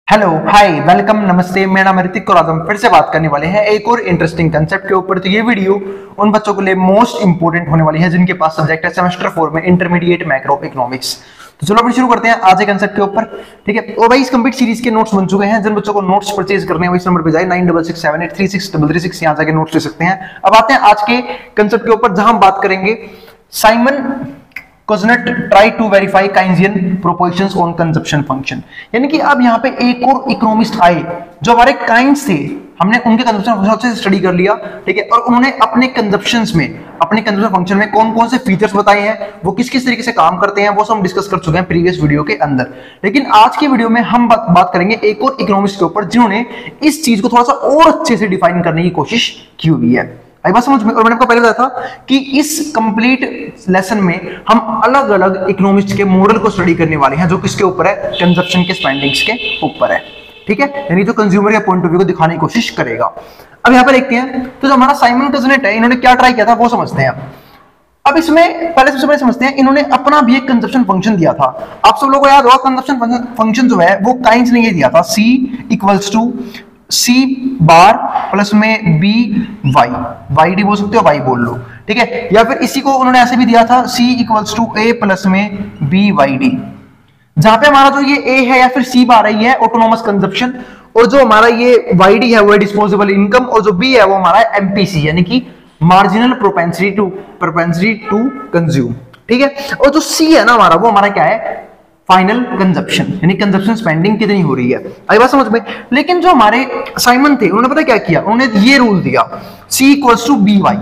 Hello hi welcome नमस्ते, मेरा नाम ऋतिक और आज हम फिर से बात करने वाले हैं एक और इंटरेस्टिंग कंसेप्ट के ऊपर। तो ये वीडियो उन बच्चों के लिए मोस्ट इंपोर्टेंट होने वाली है जिनके पास सब्जेक्ट है सेमेस्टर 4 में इंटरमीडिएट मैक्रो इकोनॉमिक्स। तो चलो अपन शुरू करते हैं आज के कंसेप्ट के ऊपर, ठीक है। और भाई इस कंप्लीट सीरीज के नोट्स बन चुके हैं। जिन बच्चों को नोट्स परचेज करने हैं वो इस नंबर पे जाए 9667836336 यहाँ जाके नोट्स ले सकते हैं। अब आते हैं आज के कंसेप्ट के ऊपर जहां हम बात करेंगे Simon Kuznets try to verify Keynesian proportions on consumption function. यानी कि अब यहाँ पे एक और इकोनॉमिस्ट आए जो हमारे काइंड्स थे, हमने उनके कंजप्शन फंक्शन से स्टडी कर लिया, ठीक है। और उन्होंने अपने कंजप्शंस में, अपने कंजप्शन फंक्शन में कौन कौन से फीचर्स बताए हैं, वो किस किस तरीके से काम करते हैं, वो सब हम डिस्कस कर चुके हैं प्रीवियस वीडियो के अंदर। लेकिन आज की वीडियो में हम बात करेंगे एक और इकोनॉमिस्ट के ऊपर जिन्होंने इस चीज को थोड़ा सा और अच्छे से डिफाइन करने की कोशिश की हुई है। आई बात समझ में? और मैंने आपको पहले बताया था कि इस कंप्लीट लेसन में हम अलग अलग इकोनॉमिस्ट के मॉडल को स्टडी करने वाले हैं जो किसके ऊपर है, कंजप्शन के स्पेंडिंग्स के ऊपर है, ठीक है। यानी जो कंज्यूमर के पॉइंट ऑफ व्यू को दिखाने की कोशिश करेगा। अब यहाँ पर देखते हैं तो जो हमारा साइमन कोजनेट है, इन्होंने क्या ट्राई किया था वो समझते हैं। अब इसमें पहले सबसे पहले समझते हैं, इन्होंने अपना भी एक कंजप्शन फंक्शन दिया था। आप सब लोगों को याद होगा कंजप्शन फंक्शन जो है वो काइंड्स ने ये दिया था, C equals to C bar plus में B वाई, वाई डी बोल सकते हो, वाई बोल लो, ठीक है। या फिर इसी को उन्होंने ऐसे भी दिया था C equals to A plus में B वाई डी, जहां पे हमारा जो ये A है या फिर C बार है ये है ऑटोनोमस कंजप्शन, और जो हमारा ये वाई डी है वो है डिस्पोजेबल इनकम, और जो B है वो हमारा MPC यानी कि मार्जिनल प्रोपेंसिटी टू कंज्यूम, ठीक है। और जो C है ना हमारा, वो हमारा क्या है, फाइनल कंजप्शन, यानी कंजप्शन स्पेंडिंग कितनी हो रही है। आई बात समझ में? लेकिन जो हमारे साइमन थे उन्होंने पता क्या किया, उन्होंने ये रूल दिया C equals to B Y,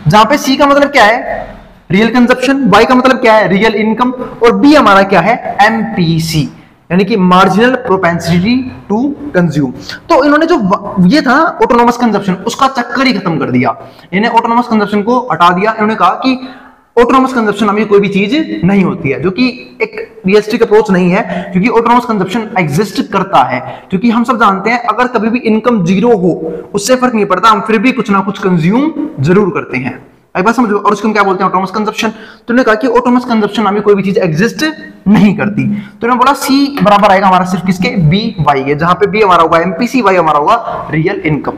जहां पे C का मतलब क्या है, रियल कंजप्शन, Y का मतलब क्या है, रियल इनकम, और B हमारा क्या है, MPC यानी कि मार्जिनल प्रोपेंसिटी टू कंज्यूम। तो इन्होंने जो ये था ऑटोनोमस कंजप्शन, उसका चक्कर ही खत्म कर दिया। इन्हें ऑटोनोमस कंजप्शन को हटा दिया। इन्होंने कहा कि ऑटोनोमस कंजप्शन नाम की कोई भी चीज नहीं होती है, जो कि एक रियलिस्टिक अप्रोच नहीं है, क्योंकि ऑटोनोमस कंजप्शन एग्जिस्ट करता है। क्योंकि हम सब जानते हैं अगर कभी भी इनकम जीरो हो उससे फर्क नहीं पड़ता, हम फिर भी कुछ ना कुछ कंज्यूम जरूर करते हैं। एक बात समझो। और उसको हम क्या बोलते हैं, ऑटोनोमस कंजप्शन। तो उन्होंने कहा कि ऑटोनोमस कंजप्शन नाम की कोई भी चीज एग्जिस्ट नहीं करती। तो उन्होंने बोला C बराबर आएगा हमारा सिर्फ किसके, B वाई के, जहां पे B हमारा होगा MPC, वाई हमारा होगा रियल इनकम।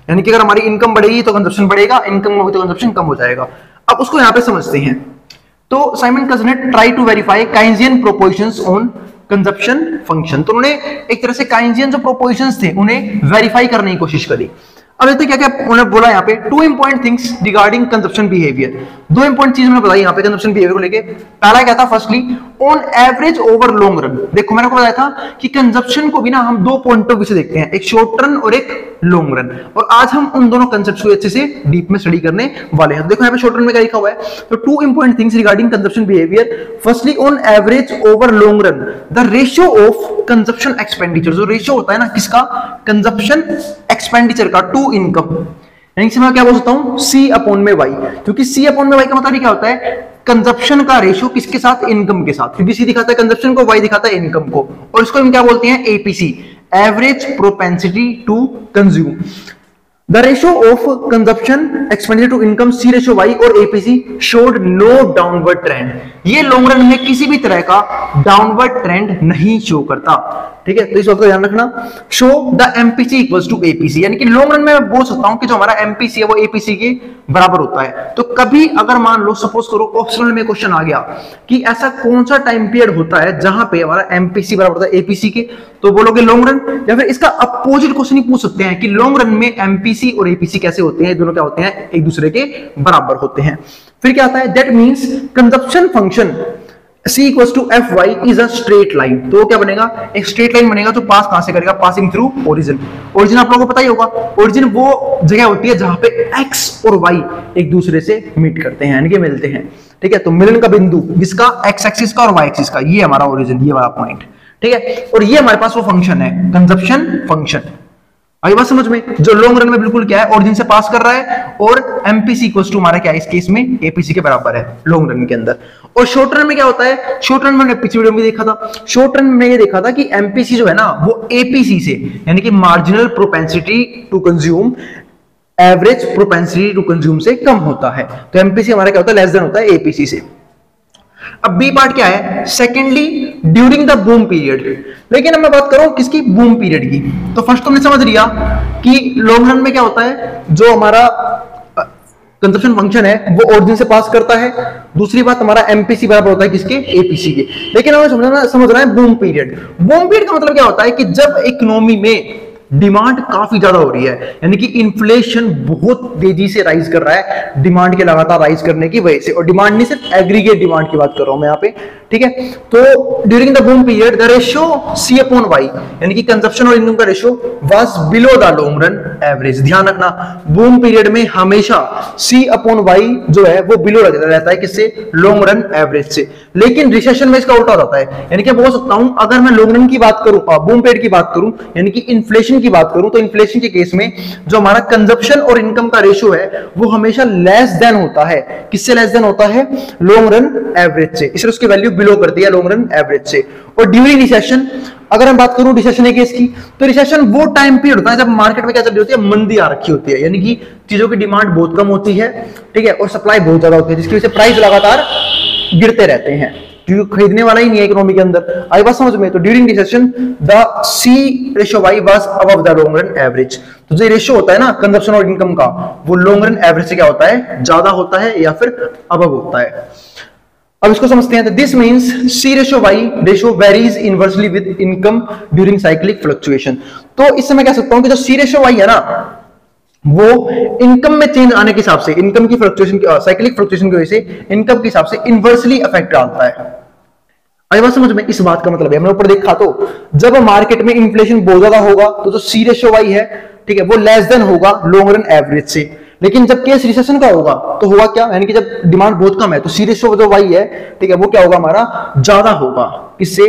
यानी कि अगर हमारी इनकम बढ़ेगी तो कंजप्शन बढ़ेगा, इनकम होगी तो कंजप्शन कम हो जाएगा। अब उसको यहां पे समझते हैं। तो Simon Kuznets try to verify Keynesian proportions on consumption function. तो उन्होंने एक तरह से काइंजियन जो प्रोपोर्शंस थे उन्हें वेरीफाई करने की कोशिश करी। अब देखते क्या क्या उन्होंने बोला यहाँ पे, two important things regarding consumption behaviour. दो इंपॉर्टेंट चीज उन्होंने बताई यहाँ पे कंजप्शन बिहेवियर को लेके। पहला क्या था, firstly on average over long run. देखो मैंने आपको बताया था कि कंजप्शन को भी ना हम दो पॉइंट ऑफ व्यू से देखते हैं, एक शॉर्ट रन और एक लॉन्ग रन। और आज हम उन दोनों कंसेप्ट्स को अच्छे से डीप में स्टडी करने वाले हैं। देखो यहाँ पे शॉर्ट रन में क्या लिखा हुआ है, तो two important things regarding consumption behaviour. Firstly on average over long run the ratio of consumption expenditure. जो रेशियो होता है ना किसका, कंजप्शन एक्सपेंडिचर का टू इनकम, यानी कि मैं क्या बोल सकता हूं, C अपॉन में Y। क्योंकि C अपॉन में Y का मतलब क्या होता है, कंजप्शन का रेशियो किसके साथ, इनकम के साथ। क्योंकि C दिखाता है कंजप्शन को, Y दिखाता है इनकम को। और इसको हम क्या बोलते हैं, APC, average propensity to consume. The ratio of consumption expenditure to income, C ratio Y और APC showed no downward trend। ये लॉन्ग रन में किसी भी तरह का डाउनवर्ड ट्रेंड नहीं शो करता, ठीक है। तो इस बात का ध्यान रखना। Show the MPC equals to APC, यानी कि लॉन्ग रन में मैं बोल सकता हूं कि जो हमारा MPC है वो APC के बराबर होता है। तो कभी अगर मान लो सपोज करो ऑप्शनल में क्वेश्चन आ गया कि ऐसा कौन सा टाइम पीरियड होता है जहां पे हमारा MPC बराबर होता है APC के, तो बोलोगे लॉन्ग रन। या फिर इसका अपोजिट क्वेश्चन ही पूछ सकते हैं कि लॉन्ग रन में MPC और APC कैसे होते हैं, दोनों क्या होते हैं, एक दूसरे के बराबर होते हैं। फिर क्या आता है, that means consumption function C equals to FY is a straight line. तो क्या बनेगा, एक स्ट्रेट लाइन बनेगा जो पास कहां से करेगा, पासिंग थ्रू ओरिजिन। ओरिजिन आप लोगों को पता ही होगा, ओरिजिन वो जगह होती है जहां पे X और Y एक दूसरे से मीट करते हैं, यानी कि मिलते हैं, ठीक है। तो मिलन का बिंदु जिसका X एक्सिस का और Y एक्सिस का, ये हमारा ओरिजिन, ये वाला पॉइंट, ठीक है। और ये हमारे पास वो फंक्शन है, कंजप्शन फंक्शन। आई बात समझ में? जो लॉन्ग रन में बिल्कुल क्या है, ओरिजिन से पास कर रहा है, और MPC इक्वल्स टू हमारा क्या है, इस केस में APC के बराबर है लॉन्ग रन के अंदर। और शॉर्ट रन में क्या होता है, शॉर्ट रन में मैंने पिछले वीडियो में देखा था, शॉर्ट रन में ये देखा था कि MPC जो है ना वो APC से, यानी कि marginal propensity to consume, average propensity to consume से कम होता है। तो MPC हमारा क्या होता है, लेस देन होता है APC से। अब बी पार्ट क्या है, secondly during the boom period. लेकिन अब मैं बात करूं किसकी, बूम पीरियड की। तो फर्स्ट तुमने समझ लिया कि लॉन्ग रन में क्या होता है, जो हमारा कंजप्शन फंक्शन है वो ओरिजिन से पास करता है। दूसरी बात हमारा एमपीसी बराबर होता है किसके, एपीसी के। लेकिन हमें समझना है बूम पीरियड। बूम पीरियड का मतलब क्या होता है कि जब इकोनॉमी में डिमांड काफी ज्यादा हो रही है, यानी कि इन्फ्लेशन बहुत तेजी से राइज कर रहा है डिमांड के लगातार राइज करने की वजह से। और डिमांड नहीं, सिर्फ एग्रीगेट डिमांड की बात कर रहा हूं मैं यहाँ पे, ठीक है। तो during the boom period the ratio C upon Y, यानी कि कंजप्शन और इनकम का ratio was below the long run average. ध्यान रखना, बूम पीरियड में हमेशा सी अपॉन वाई जो है वो बिलो रहता है किससे, लॉन्ग रन एवरेज से। लेकिन रिसेशन में इसका उल्टा हो जाता है, यानी कि बोल सकता हूं अगर मैं लॉन्ग रन की बात करूं, बूम पीरियड की बात करूं, यानी कि इन्फ्लेशन की बात करूं, तो इन्फ्लेशन के केस में जो हमारा कंजप्शन और इनकम का रेशियो है वो हमेशा लेस देन होता है। किससे लेस देन होता है, लॉन्ग रन एवरेज से। इसलिए उसकी वैल्यू बिलो करती है लॉन्ग रन एवरेज से। और ड्यूरिंग रिसेशन, अगर हम बात करूं रिसेशन केस की, तो रिसेशन वो टाइम पीरियड होता है जब मार्केट में क्या चल रही होती है, मंदी आ रखी होती है, यानी कि चीजों की डिमांड बहुत कम होती है, ठीक है, और सप्लाई बहुत ज्यादा होती है, जिसकी वजह से प्राइस लगातार गिरते रहते हैं क्योंकि खरीदने वाला ही नहीं है इकोनॉमी के अंदर। आई बात समझ में। तो during recession the C ratio Y was above the long run average. तो जो रेशियो होता है ना कंजप्शन और इनकम का, वो लॉन्ग रन एवरेज से क्या होता है, ज्यादा होता है या फिर अबव होता है। अब इसको समझते हैं। This means C ratio Y ratio varies inversely with income during cyclic fluctuation. तो इससे मैं कह सकता हूं कि जो सी रेशियो वाई है ना, वो इनकम में चेंज आने के हिसाब से, इनकम की फ्लक्चुएशन, साइक्लिक फ्लक्चुएशन की वजह से इनकम के हिसाब से इनवर्सली इफेक्ट डालता है। आई बात समझ में। इस बात का मतलब है, हमने ऊपर देखा तो जब मार्केट में इन्फ्लेशन बहुत ज्यादा होगा तो जो सी रेशियो वाई है, ठीक है, वो लेस देन होगा लॉन्ग रन एवरेज से। लेकिन जब केस रिसेशन का होगा तो होगा क्या, यानी कि जब डिमांड बहुत कम है तो सी रेशियो जो वाई है, ठीक है, वो क्या होगा, हमारा ज्यादा होगा किससे,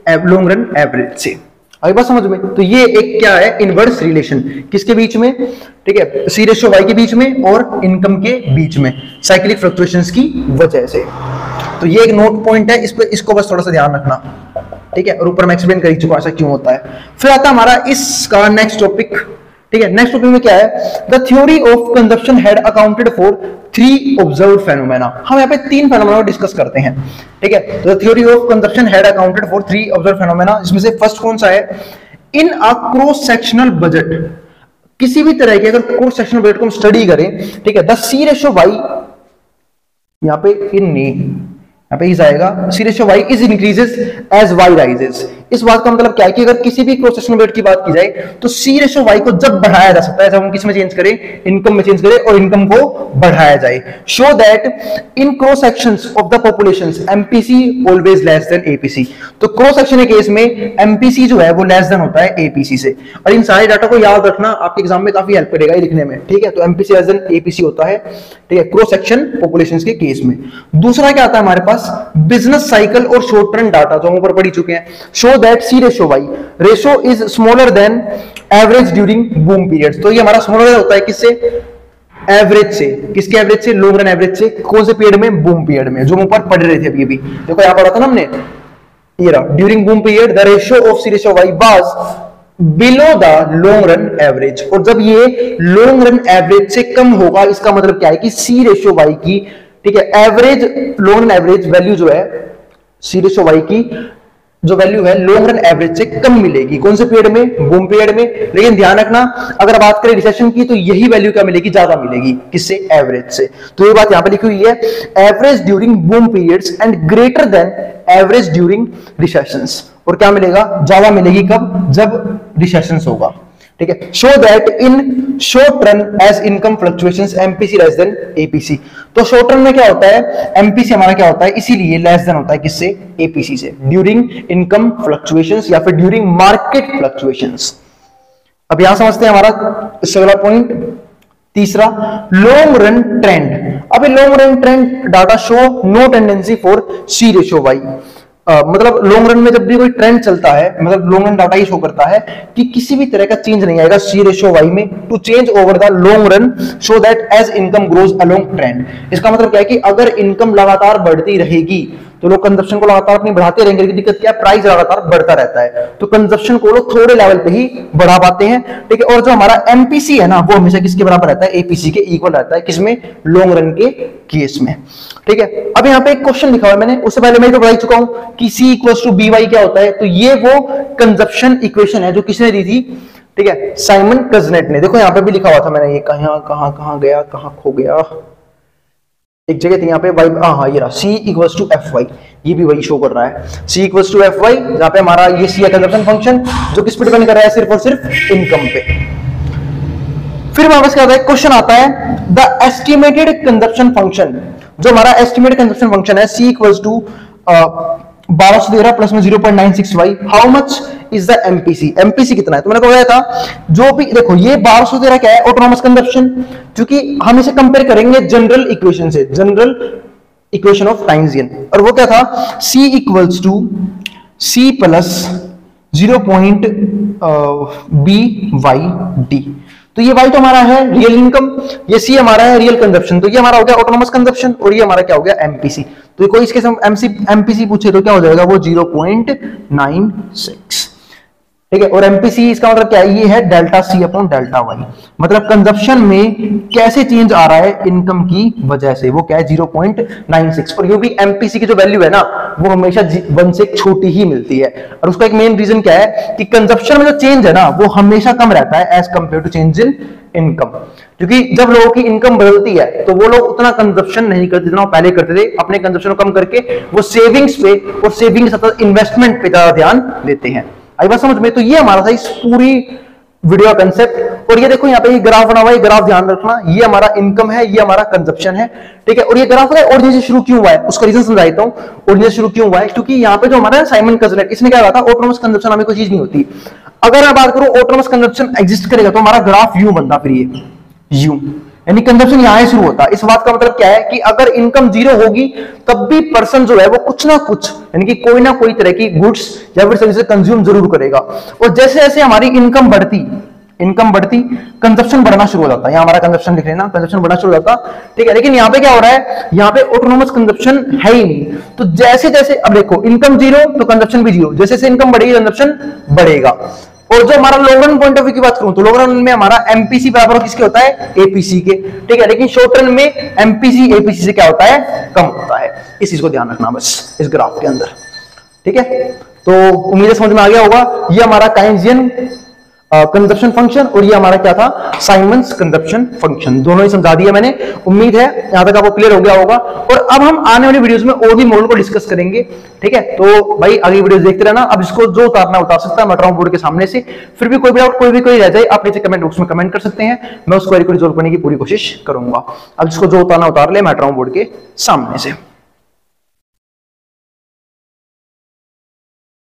लॉन्ग रन एवरेज से। आई बात समझ में। तो ये एक क्या है, इनवर्स रिलेशन किसके बीच में, ठीक है, सी रेशियो वाई के बीच में और इनकम के बीच में साइक्लिक फ्लक्चुएशंस की वजह से। तो ये एक नोट पॉइंट है, इस पे इसको बस थोड़ा सा ध्यान रखना, ठीक है। और ऊपर मैं एक्सप्लेन कर चुका ऐसा क्यों होता है। फिर आता हमारा इसका नेक्स्ट टॉपिक, ठीक है। नेक्स्ट टॉपिक में क्या है, the theory of consumption had accounted for 3 observed phenomena. हम यहाँ पे 3 फेनोमेना डिस्कस करते हैं, ठीक है। तो the theory of consumption had accounted for 3 observed phenomena, इसमें से फर्स्ट कौन सा है, इन अ क्रॉस सेक्शनल बजट। किसी भी तरह के अगर क्रॉस सेक्शनल बजट को हम स्टडी करें, ठीक है, द सी रेशियो वाई, यहाँ पे इन यहाँ पे इज आएगा, C ratio Y is increases as Y rises. इस बात का मतलब क्या है कि अगर किसी भी क्रॉस सेक्शनल बजट की बात की जाए तो सी रेशियो वाई को जब बढ़ाया जा सकता है, जब हम किस में चेंज करें, इनकम में चेंज करें और इनकम को बढ़ाया जाए। Show that in cross sections of the populations MPC always less than APC. तो क्रॉस सेक्शन के केस में एमपीसी जो है वो लेस देन होता है एपीसी से। और इन सारे डाटा को याद रखना, आपके एग्जाम में काफी हेल्प करेगा ये लिखने में, ठीक है। तो एमपीसी लेस देन एपीसी होता है, ठीक है, क्रॉस सेक्शन पॉपुलेशंस के केस में। दूसरा क्या आता है हमारे पास, बिजनेस साइकिल और शॉर्ट टर्म डाटा जो हम ऊपर पढ़ चुके हैं। Show that C ratio Y ratio is smaller than average during boom periods. तो ये हमारा स्मॉलर होता है किससे, एवरेज से। किसके एवरेज से, लॉन्ग रन एवरेज से। कौन से पीरियड में, बूम पीरियड में, जो हम ऊपर पढ़ रहे थे अभी। देखो यहां पढ़ा था ना हमने, ये रहा, during boom period the ratio of C ratio Y was below the long run average. और जब ये लॉन्ग रन एवरेज से कम होगा, इसका मतलब क्या है कि सी रेशियो वाई की, ठीक है, average long run average value जो है सी रेशियो वाई की जो वैल्यू है लॉन्ग रन एवरेज से कम मिलेगी। कौन से पीरियड में, बूम पीरियड में। लेकिन ध्यान रखना, अगर बात करें रिसेशन की तो यही वैल्यू क्या मिलेगी, ज्यादा मिलेगी। किससे, एवरेज से। तो ये बात यहां पे लिखी हुई है, average during boom periods and greater than average during recessions. और क्या मिलेगा, ज्यादा मिलेगी कब, जब रिसेशंस होगा, ठीक है। Show that in short run as income fluctuations MPC less than APC. तो शॉर्ट रन में क्या होता है, एमपीसी हमारा क्या होता है, इसीलिए लेस देन होता है किससे, एपीसी से, ड्यूरिंग इनकम फ्लक्चुएशंस या फिर ड्यूरिंग मार्केट फ्लक्चुएशंस। अब यहां समझते हैं हमारा अगला पॉइंट तीसरा, लॉन्ग रन ट्रेंड। अब long run trend data show no tendency for C ratio Y. मतलब लॉन्ग रन में जब भी कोई ट्रेंड चलता है, मतलब लॉन्ग रन डाटा ही शो करता है कि किसी भी तरह का चेंज नहीं आएगा सी रेशियो वाई में to change over the long run, show that as income grows along trend. इसका मतलब क्या है कि अगर इनकम लगातार बढ़ती रहेगी तो लोग कंजप्शन को लगातार अपनी बढ़ाते रहेंगे, लेकिन दिक्कत क्या है, प्राइस लगातार बढ़ता रहता है, तो कंजप्शन को लोग थोड़े लेवल पे ही बढ़ा पाते हैं, ठीक है। और जो हमारा एमपीसी है ना, वो हमेशा किसके बराबर रहता है, एपीसी के इक्वल रहता है, किसमें, लॉन्ग रन के केस में, ठीक है। अब यहाँ पे एक क्वेश्चन लिखा हुआ है मैंने, उससे पहले मैं तो बता चुका हूं कि C इक्वल्स टू BY क्या होता है, तो ये वो कंजप्शन इक्वेशन है जो किसने दी थी, ठीक है, साइमन कजनेट ने। देखो यहाँ पे भी लिखा हुआ था मैंने, ये कहां गया, कहां खो गया, एक जगह थी यहाँ पे y, हाँ ये रहा, C इक्वल्स टू FY, ये भी वही शो कर रहा है, C इक्वल्स टू FY, जहां पे हमारा ये C है कंजप्शन फंक्शन, जो किस पे डिपेंड कर रहा है, सिर्फ और सिर्फ इनकम पे। फिर वापस क्या आता है, क्वेश्चन आता है द एस्टिमेटेड कंजप्शन फंक्शन, जो हमारा एस्टिमेटेड कंजप्शन फंक्शन है C इक्वल्स टू 1213 प्लस में 0.96y, how much is the MPC, MPC कितना है, तो मैंने बताया था, जो भी देखो ये 1213 क्या है, ऑटोनॉमस कंजप्शन, क्योंकि हम इसे कंपेयर करेंगे जनरल इक्वेशन से, जनरल इक्वेशन ऑफ टाइम्सियन, और वो क्या था, C equals to C plus 0.BYD, तो ये y तो हमारा है रियल इनकम, ये C हमारा है रियल कंजप्शन, तो ये हमारा हो गया ऑटोनॉमस कंजप्शन, और ये हमारा क्या हो गया, एमपीसी। तो कोई इसके एमपीसी पूछे तो क्या हो जाएगा, वो 0.96, ठीक है। और एमपीसी इसका मतलब क्या है, ये है delta C upon delta Y, मतलब कंजप्शन में कैसे चेंज आ रहा है इनकम की वजह से, वो क्या है 0.96। और क्योंकि एमपीसी की जो वैल्यू है ना, वो हमेशा 1 से छोटी ही मिलती है, और उसका एक मेन रीजन क्या है कि कंजप्शन में जो चेंज है ना, वो हमेशा कम रहता है as compare to change in income, क्योंकि जब लोगों की इनकम बदलती है तो वो लोग उतना कंजप्शन नहीं करते जितना वो पहले करते थे, अपने कंजप्शन को कम करके वो सेविंग्स पे और सेविंग के साथ इन्वेस्टमेंट पे ज्यादा ध्यान देते हैं। आई बात समझ में, तो ये हमारा था इस पूरी वीडियो कंसेप्ट। और ये देखो यहाँ पे ये ग्राफ बना हुआ है, ये ग्राफ ध्यान रखना, ये हमारा इनकम है, ये हमारा कंजप्शन है, ठीक है। और ये ग्राफ है ओरिजिन से शुरू क्यों हुआ है, उसका रीजन समझाता हूं, ओरिजिन से शुरू क्यों हुआ है, क्योंकि यहाँ पे जो हमारा साइमन कजनेट, इसने क्या कहा था, ऑटोनॉमस कंजप्शन हमें कोई चीज नहीं होती, अगर मैं बात करूं ऑटोनॉमस कंजप्शन एग्जिस्ट करेगा तो हमारा ग्राफ यूं बनता, फिर ये यूं, यानी कंजप्शन यहां से शुरू होता है। इस बात का मतलब क्या है कि अगर इनकम जीरो होगी तब भी पर्सन जो है वो कुछ ना कुछ, यानी कि कोई ना कोई तरह की गुड्स या फिर सर्विसेज कंज्यूम जरूर करेगा, और जैसे जैसे हमारी इनकम बढ़ती कंजप्शन बढ़ना शुरू हो जाता है। यहाँ हमारा कंजप्शन लिख लेना, कंजप्शन बढ़ना शुरू हो जाता, ठीक है। लेकिन यहाँ पे क्या हो रहा है, यहाँ पे ऑटोनॉमस कंजप्शन है ही नहीं, तो जैसे जैसे अब देखो इनकम जीरो तो कंजप्शन भी जीरो, जैसे जैसे इनकम बढ़ेगी कंजप्शन बढ़ेगा। और जो हमारा long run point of view की बात करूं तो लॉन्ग रन में हमारा एमपीसी बराबर किसके होता है, एपीसी के, ठीक है। लेकिन शॉर्ट रन में एमपीसी एपीसी से क्या होता है, कम होता है। इस चीज को ध्यान रखना बस इस ग्राफ के अंदर, ठीक है। तो उम्मीद है समझ में आ गया होगा, ये हमारा काइंजियन कंजप्शन फंक्शन और ये हमारा क्या था, साइमंस कंजप्शन फंक्शन, दोनों ही समझा दिया मैंने। उम्मीद है यहां तक आपको क्लियर हो गया होगा। और अब हम आने वाली वीडियोस में और भी मॉडल को डिस्कस करेंगे, ठीक है। तो भाई अगली वीडियोस देखते रहना। अब इसको जो उतारना उतार सकता है, मैं उतारूं बोर्ड के सामने से। फिर भी कोई भी डाउट कोई रह जाए, आप नीचे कमेंट बॉक्स में कमेंट कर सकते हैं, मैं उसको रिजॉल्व करने की पूरी कोशिश करूंगा। अब इसको जो उतारना उतार ले, मैं उतारूं बोर्ड के सामने से।